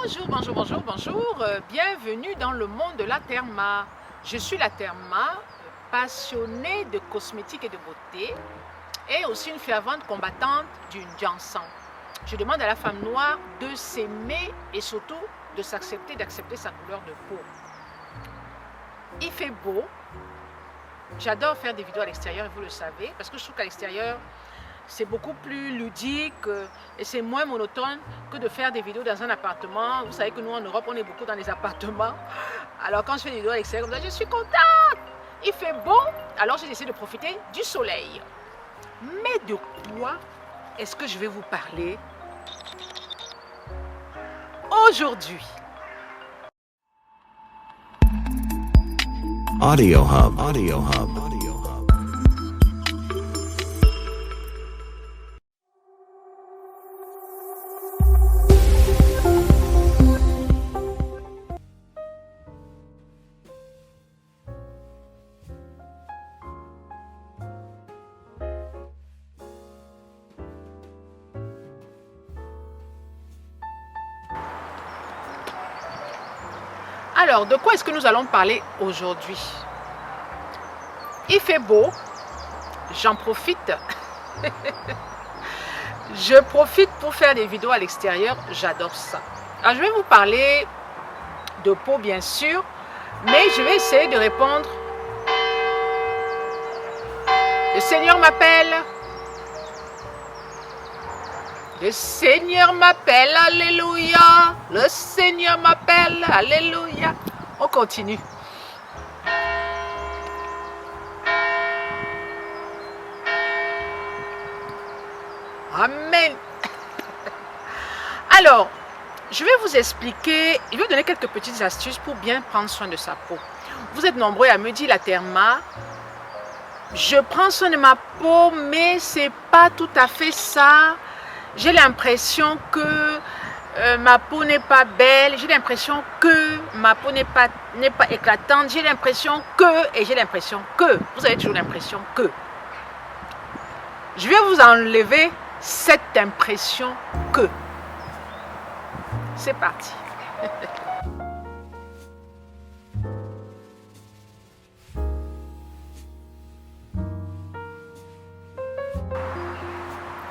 Bonjour. Bienvenue dans le monde de la Therma. Je suis la Therma, passionnée de cosmétiques et de beauté et aussi une fervente combattante du Jansan. Je demande à la femme noire de s'aimer et surtout de s'accepter, d'accepter sa couleur de peau. Il fait beau. J'adore faire des vidéos à l'extérieur, et vous le savez, parce que je trouve qu'à l'extérieur, c'est beaucoup plus ludique et c'est moins monotone que de faire des vidéos dans un appartement. Vous savez que nous en Europe, on est beaucoup dans les appartements. Alors quand je fais des vidéos à l'extérieur comme ça, je suis contente. Il fait beau, alors j'ai décidé de profiter du soleil. Mais de quoi est-ce que je vais vous parler aujourd'hui? Audio Hub. Alors, de quoi est-ce que nous allons parler aujourd'hui? Il fait beau, j'en profite. Je profite pour faire des vidéos à l'extérieur, j'adore ça. Alors, je vais vous parler de peau, bien sûr, mais je vais essayer de répondre. Le Seigneur m'appelle. Le Seigneur m'appelle, alléluia. Le Seigneur m'appelle, alléluia. On continue. Amen. Alors, je vais vous expliquer, je vais vous donner quelques petites astuces pour bien prendre soin de sa peau. Vous êtes nombreux à me dire, la Therma, je prends soin de ma peau, mais c'est pas tout à fait ça. J'ai l'impression que ma peau n'est pas belle, j'ai l'impression que ma peau n'est pas éclatante, j'ai l'impression que, et j'ai l'impression que, vous avez toujours l'impression que. Je vais vous enlever cette impression que. C'est parti.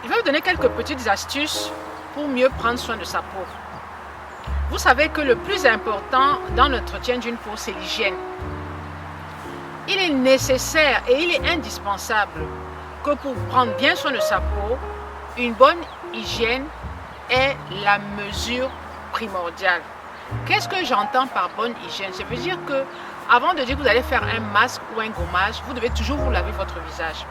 Je vais vous donner quelques petites astuces pour mieux prendre soin de sa peau. Vous savez que le plus important dans l'entretien d'une peau, c'est l'hygiène. Il est nécessaire et il est indispensable que pour prendre bien soin de sa peau, une bonne hygiène est la mesure primordiale. Qu'est-ce que j'entends par bonne hygiène? Ça veut dire que avant de dire que vous allez faire un masque ou un gommage, vous devez toujours vous laver votre visage.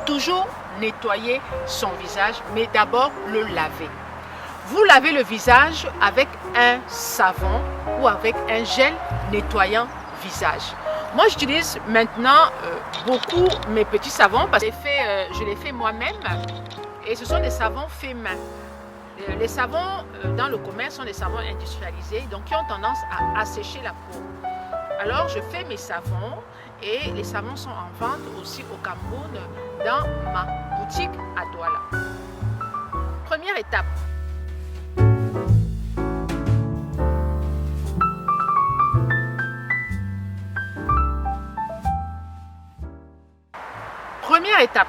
Toujours nettoyer son visage, mais d'abord le laver. Vous lavez le visage avec un savon ou avec un gel nettoyant visage. Moi, j'utilise maintenant beaucoup mes petits savons parce que je les fais moi-même et ce sont des savons faits main. Les savons dans le commerce sont des savons industrialisés, donc qui ont tendance à assécher la peau. Alors, je fais mes savons et les savons sont en vente aussi au Cameroun dans ma boutique à Douala. Première étape. Première étape.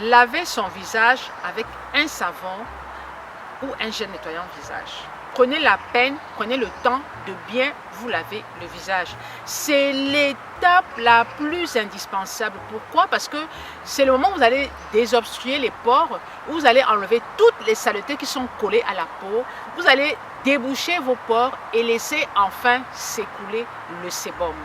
Laver son visage avec un savon ou un gel nettoyant visage. Prenez la peine, prenez le temps de bien vous laver le visage. C'est l'étape la plus indispensable. Pourquoi? Parce que c'est le moment où vous allez désobstruer les pores, où vous allez enlever toutes les saletés qui sont collées à la peau. Vous allez déboucher vos pores et laisser enfin s'écouler le sébum.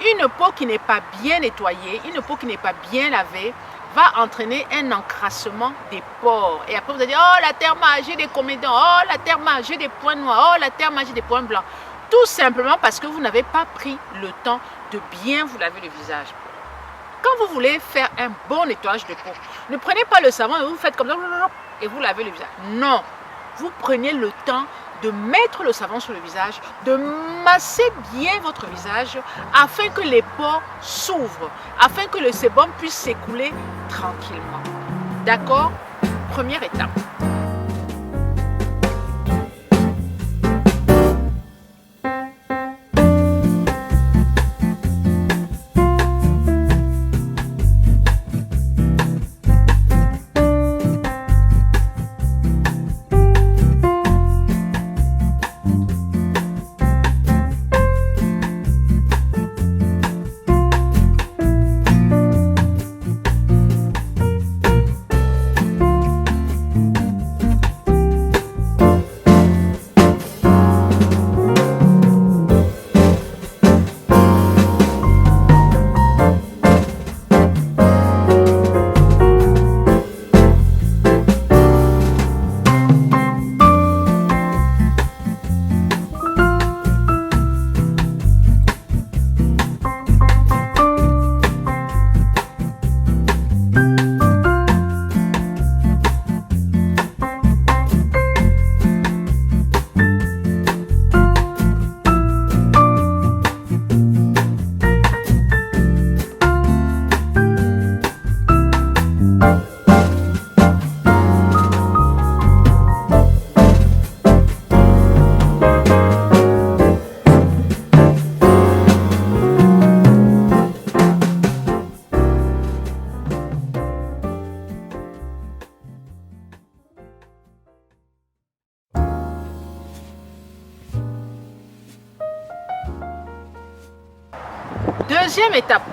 Une peau qui n'est pas bien nettoyée, une peau qui n'est pas bien lavée, va entraîner un encrassement des pores. Et après, vous allez dire, oh, la Therma, j'ai des comédons, oh, la Therma, j'ai des points noirs, oh, la Therma, j'ai des points blancs. Tout simplement parce que vous n'avez pas pris le temps de bien vous laver le visage. Quand vous voulez faire un bon nettoyage de peau, ne prenez pas le savon et vous faites comme ça et vous lavez le visage. Non, vous prenez le temps de mettre le savon sur le visage, de masser bien votre visage afin que les pores s'ouvrent, afin que le sébum puisse s'écouler tranquillement. D'accord? Première étape. Deuxième étape,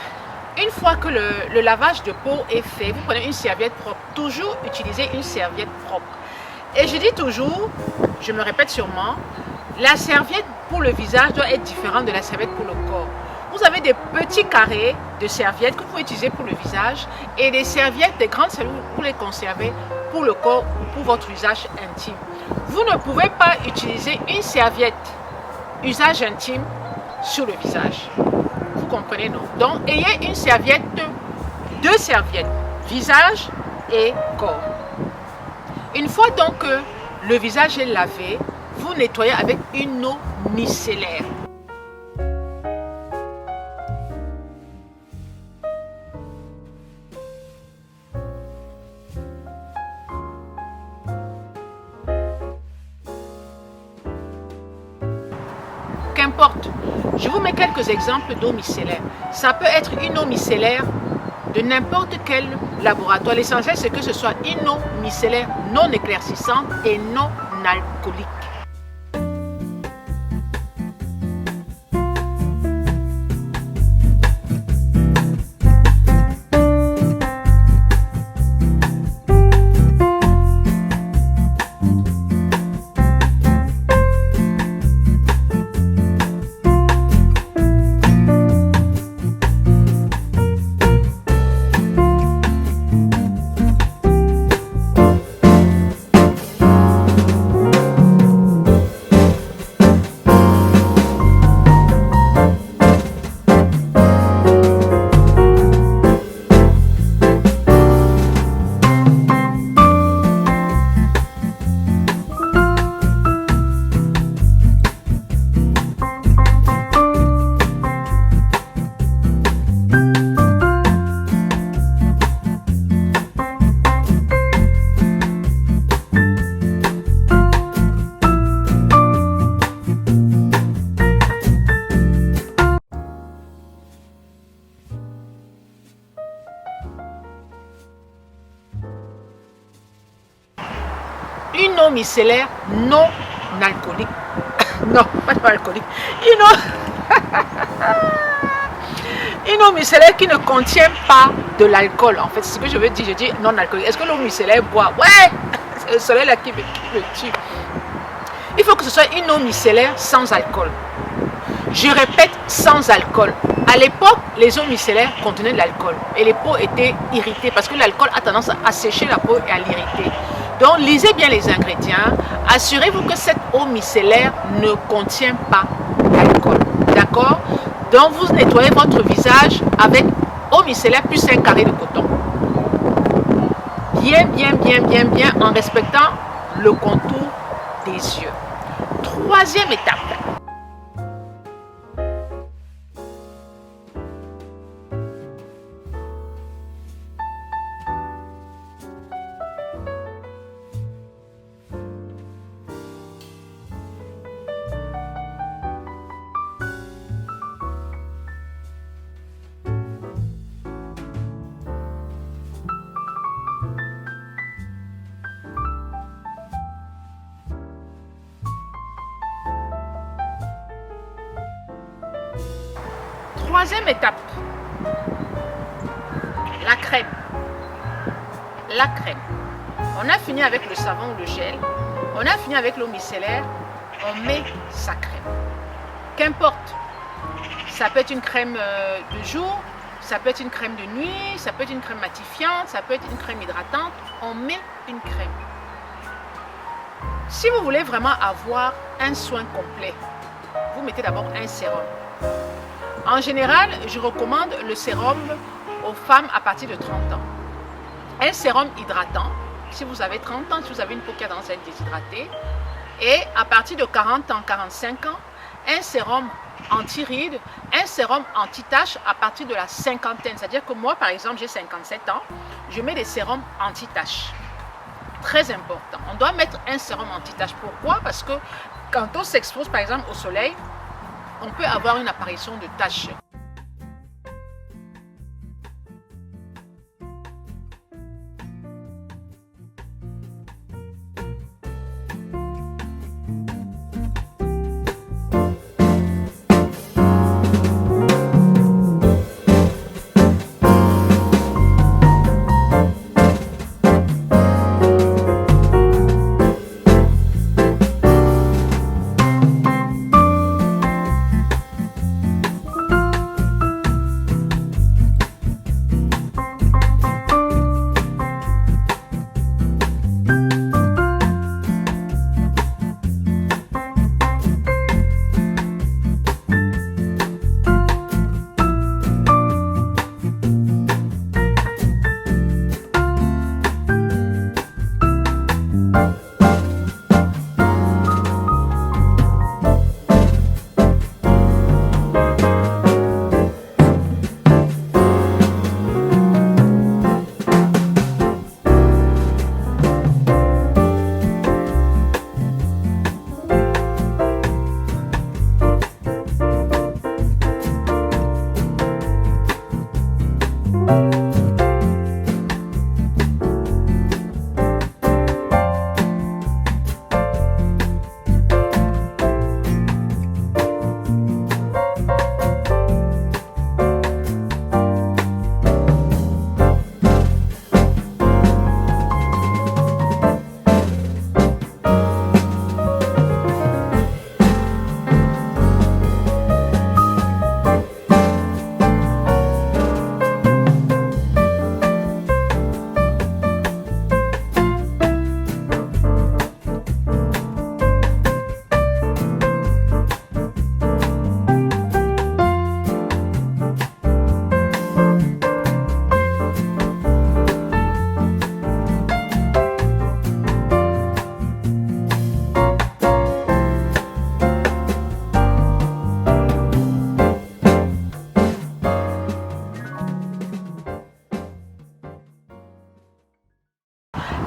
une fois que le lavage de peau est fait, vous prenez une serviette propre. Toujours utiliser une serviette propre. Et je dis toujours, je me répète sûrement, la serviette pour le visage doit être différente de la serviette pour le corps. Vous avez des petits carrés de serviettes que vous pouvez utiliser pour le visage et des serviettes, des grandes serviettes pour les conserver pour le corps ou pour votre usage intime. Vous ne pouvez pas utiliser une serviette usage intime sur le visage. Vous comprenez, non? Donc, ayez une serviette, deux serviettes, visage et corps. Une fois donc que le visage est lavé, vous nettoyez avec une eau micellaire. Qu'importe, je vous mets quelques exemples d'eau micellaire. Ça peut être une eau micellaire de n'importe quel laboratoire. L'essentiel, c'est que ce soit une eau micellaire non éclaircissante et non alcoolique. Une eau micellaire non alcoolique. Non, pas alcoolique. Une eau micellaire qui ne contient pas de l'alcool. En fait, c'est ce que je veux dire. Je dis non alcoolique. Est-ce que l'eau micellaire boit? Ouais, c'est le soleil là qui me tue. Il faut que ce soit une eau micellaire sans alcool. Je répète, sans alcool. À l'époque, les eaux micellaires contenaient de l'alcool et les peaux étaient irritées parce que l'alcool a tendance à sécher la peau et à l'irriter. Donc, lisez bien les ingrédients. Assurez-vous que cette eau micellaire ne contient pas d'alcool. D'accord? Donc, vous nettoyez votre visage avec eau micellaire plus un carré de coton. Bien, en respectant le contour des yeux. Troisième étape. Troisième étape, la crème. La crème. On a fini avec le savon ou le gel, on a fini avec l'eau micellaire, on met sa crème. Qu'importe, ça peut être une crème de jour, ça peut être une crème de nuit, ça peut être une crème matifiante, ça peut être une crème hydratante, on met une crème. Si vous voulez vraiment avoir un soin complet, vous mettez d'abord un sérum. En général, je recommande le sérum aux femmes à partir de 30 ans. Un sérum hydratant, si vous avez 30 ans, si vous avez une peau qui a tendance à être déshydratée. Et à partir de 40 ans, 45 ans, un sérum anti-rides, un sérum anti-taches à partir de la cinquantaine. C'est-à-dire que moi, par exemple, j'ai 57 ans, je mets des sérums anti-taches. Très important. On doit mettre un sérum anti-taches. Pourquoi? Parce que quand on s'expose, par exemple, au soleil, on peut avoir une apparition de taches.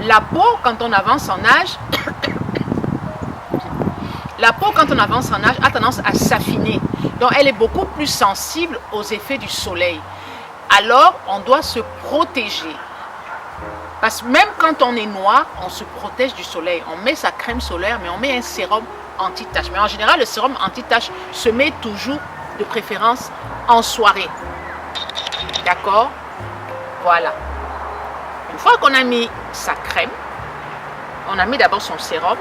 La peau, quand on avance en âge, a tendance à s'affiner. Donc, elle est beaucoup plus sensible aux effets du soleil. Alors, on doit se protéger. Parce que même quand on est noir, on se protège du soleil. On met sa crème solaire, mais on met un sérum anti-tache. Mais en général, le sérum anti-tache se met toujours de préférence en soirée. D'accord? Voilà. Une fois qu'on a mis sa crème, on a mis d'abord son sérum,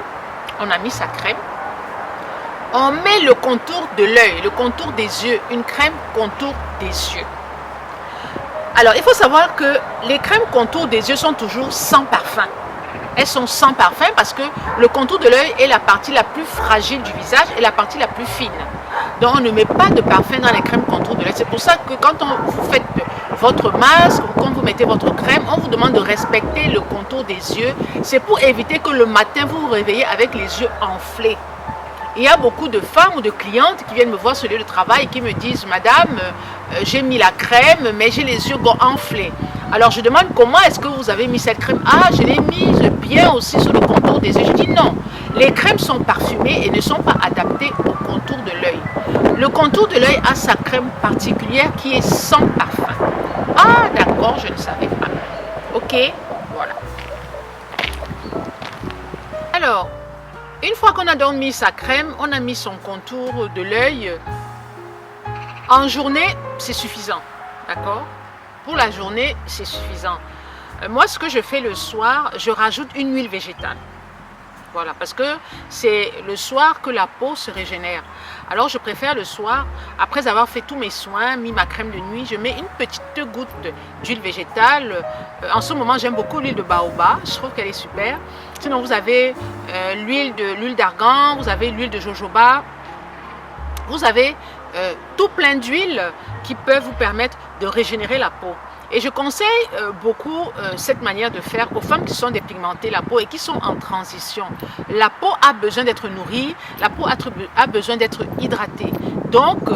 on a mis sa crème, on met le contour de l'œil, le contour des yeux, une crème contour des yeux. Alors, il faut savoir que les crèmes contour des yeux sont toujours sans parfum. Elles sont sans parfum parce que le contour de l'œil est la partie la plus fragile du visage et la partie la plus fine. Donc, on ne met pas de parfum dans les crèmes contour de l'œil. C'est pour ça que quand vous faites votre masque ou quand vous mettez votre crème, on vous demande de respecter le contour des yeux. C'est pour éviter que le matin, vous vous réveillez avec les yeux enflés. Il y a beaucoup de femmes ou de clientes qui viennent me voir sur le lieu de travail et qui me disent « Madame, j'ai mis la crème, mais j'ai les yeux enflés. » Alors je demande « Comment est-ce que vous avez mis cette crème ?»« Ah, je l'ai mise bien aussi sur le contour des yeux. » Je dis « Non, les crèmes sont parfumées et ne sont pas adaptées au contour de l'œil. Le contour de l'œil a sa crème particulière qui est sans parfum. » Ah, d'accord, je ne savais pas. Ok, voilà. Alors, une fois qu'on a donc mis sa crème, on a mis son contour de l'œil. En journée, c'est suffisant. D'accord? Pour la journée, c'est suffisant. Moi, ce que je fais le soir, je rajoute une huile végétale. Voilà, parce que c'est le soir que la peau se régénère. Alors, je préfère le soir, après avoir fait tous mes soins, mis ma crème de nuit, je mets une petite goutte d'huile végétale. En ce moment, j'aime beaucoup l'huile de baobab. Je trouve qu'elle est super. Sinon, vous avez l'huile d'argan, vous avez l'huile de jojoba. Vous avez tout plein d'huiles qui peuvent vous permettre de régénérer la peau. Et je conseille beaucoup cette manière de faire aux femmes qui sont dépigmentées la peau et qui sont en transition. La peau a besoin d'être nourrie, la peau a besoin d'être hydratée. Donc,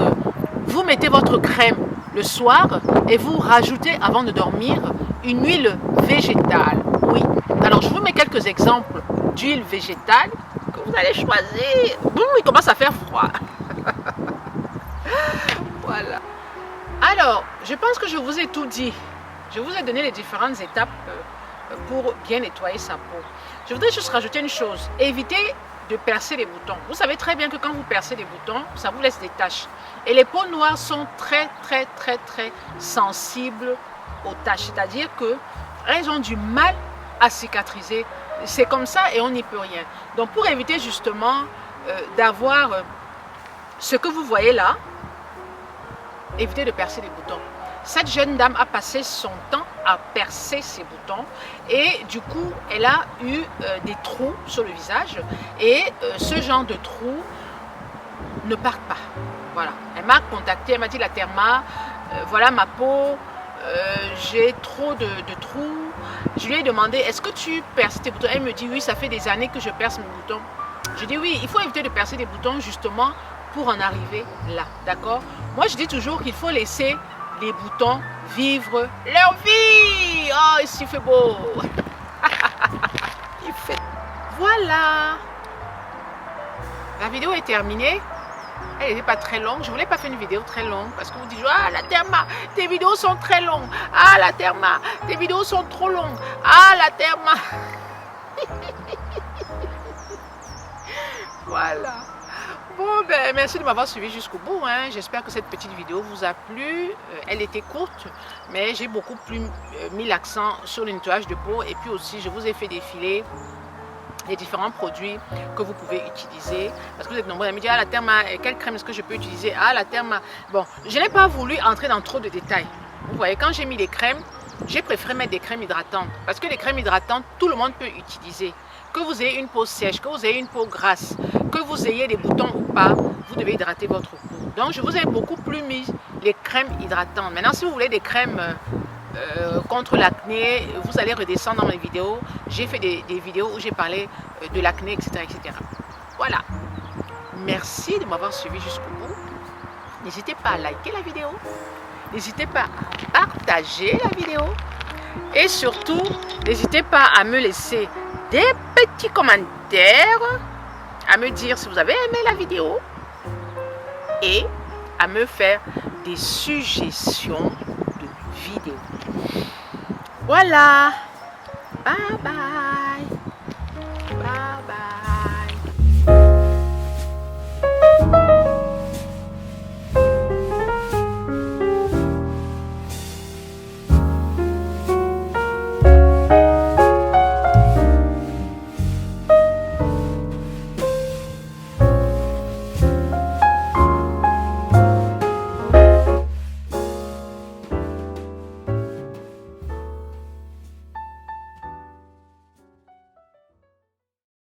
vous mettez votre crème le soir et vous rajoutez avant de dormir une huile végétale. Oui. Alors, je vous mets quelques exemples d'huile végétale que vous allez choisir. Boum, il commence à faire froid. Voilà. Alors, je pense que je vous ai tout dit. Je vous ai donné les différentes étapes pour bien nettoyer sa peau. Je voudrais juste rajouter une chose. Évitez de percer les boutons. Vous savez très bien que quand vous percez les boutons, ça vous laisse des taches. Et les peaux noires sont très sensibles aux taches. C'est-à-dire qu'elles ont du mal à cicatriser. C'est comme ça et on n'y peut rien. Donc pour éviter justement d'avoir ce que vous voyez là, évitez de percer les boutons. Cette jeune dame a passé son temps à percer ses boutons et du coup, elle a eu des trous sur le visage et ce genre de trous ne partent pas. Voilà. Elle m'a contacté, elle m'a dit la Therma, voilà ma peau, j'ai trop de trous. Je lui ai demandé, est-ce que tu perces tes boutons? Elle me dit, oui, ça fait des années que je perce mes boutons. Je dis, oui, il faut éviter de percer des boutons justement pour en arriver là, d'accord? Moi, je dis toujours qu'il faut laisser les boutons vivre leur vie. Oh, ici, il fait beau. Il fait... Voilà. La vidéo est terminée. Elle n'était pas très longue. Je ne voulais pas faire une vidéo très longue parce que vous dites, ah, la Therma, tes vidéos sont très longues. Ah, la Therma, tes vidéos sont trop longues. Ah, la Therma. Voilà. Bon, ben, merci de m'avoir suivi jusqu'au bout. Hein. J'espère que cette petite vidéo vous a plu. Elle était courte, mais j'ai beaucoup plus mis l'accent sur le nettoyage de peau. Et puis aussi, je vous ai fait défiler les différents produits que vous pouvez utiliser. Parce que vous êtes nombreux à me dire, ah, la Therma, quelle crème est-ce que je peux utiliser? Ah, la Therma. Bon, je n'ai pas voulu entrer dans trop de détails. Vous voyez, quand j'ai mis les crèmes, j'ai préféré mettre des crèmes hydratantes. Parce que les crèmes hydratantes, tout le monde peut utiliser. Que vous ayez une peau sèche, que vous ayez une peau grasse, que vous ayez des boutons ou pas, vous devez hydrater votre peau. Donc, je vous ai beaucoup plus mis les crèmes hydratantes. Maintenant, si vous voulez des crèmes contre l'acné, vous allez redescendre dans mes vidéos. J'ai fait des vidéos où j'ai parlé de l'acné, etc., etc. Voilà. Merci de m'avoir suivi jusqu'au bout. N'hésitez pas à liker la vidéo. N'hésitez pas à partager la vidéo. Et surtout, n'hésitez pas à me laisser des petits commentaires, à me dire si vous avez aimé la vidéo et à me faire des suggestions de vidéos. Voilà. Bye bye. Bye bye.